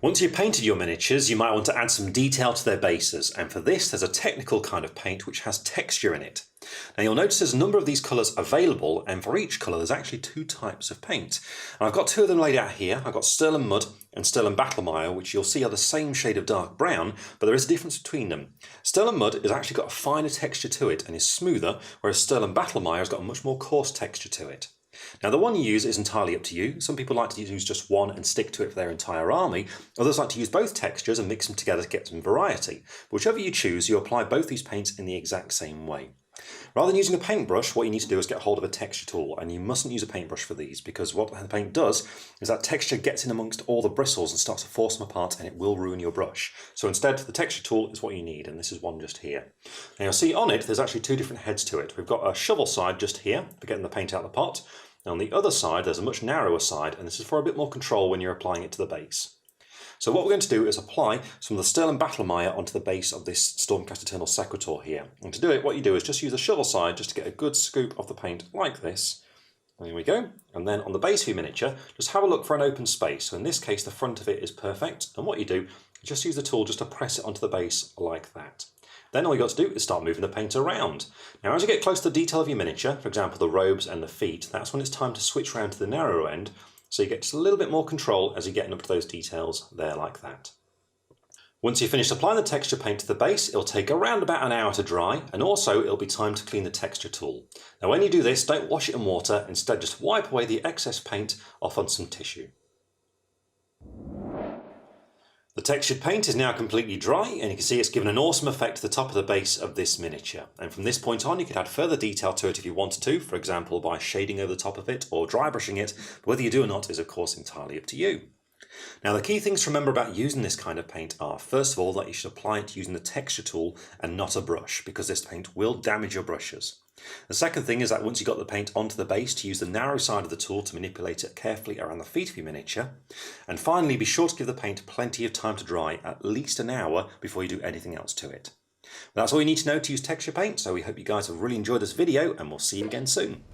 Once you've painted your miniatures, you might want to add some detail to their bases, and for this there's a technical kind of paint which has texture in it. Now you'll notice there's a number of these colours available, and for each colour there's actually two types of paint. And I've got two of them laid out here. I've got Sterling Mud and Sterling Battlemire, which you'll see are the same shade of dark brown, but there is a difference between them. Sterling Mud has actually got a finer texture to it and is smoother, whereas Sterling Battlemire has got a much more coarse texture to it. Now the one you use is entirely up to you. Some people like to use just one and stick to it for their entire army. Others like to use both textures and mix them together to get some variety. But whichever you choose, you apply both these paints in the exact same way. Rather than using a paintbrush, what you need to do is get hold of a texture tool, and you mustn't use a paintbrush for these, because what the paint does is that texture gets in amongst all the bristles and starts to force them apart, and it will ruin your brush. So instead, the texture tool is what you need, and this is one just here. Now you'll see on it there's actually two different heads to it. We've got a shovel side just here for getting the paint out of the pot, and on the other side there's a much narrower side, and this is for a bit more control when you're applying it to the base. So what we're going to do is apply some of the Sterling Battlemire onto the base of this Stormcast Eternal Sequitur here. And to do it, what you do is just use a shovel side just to get a good scoop of the paint like this. There we go. And then on the base of your miniature, just have a look for an open space. So in this case, the front of it is perfect. And what you do is just use the tool just to press it onto the base like that. Then all you've got to do is start moving the paint around. Now as you get close to the detail of your miniature, for example the robes and the feet, that's when it's time to switch around to the narrower end, so you get just a little bit more control as you're getting up to those details there like that. Once you've finished applying the texture paint to the base, it'll take around about an hour to dry, and also it'll be time to clean the texture tool. Now when you do this, don't wash it in water, instead just wipe away the excess paint off on some tissue. The textured paint is now completely dry, and you can see it's given an awesome effect to the top of the base of this miniature. And from this point on you could add further detail to it if you wanted to, for example by shading over the top of it or dry brushing it, but whether you do or not is of course entirely up to you. Now the key things to remember about using this kind of paint are, first of all, that you should apply it using the texture tool and not a brush, because this paint will damage your brushes. The second thing is that once you've got the paint onto the base, to use the narrow side of the tool to manipulate it carefully around the feet of your miniature. And finally, be sure to give the paint plenty of time to dry, at least an hour, before you do anything else to it. Well, that's all you need to know to use texture paint, so we hope you guys have really enjoyed this video, and we'll see you again soon.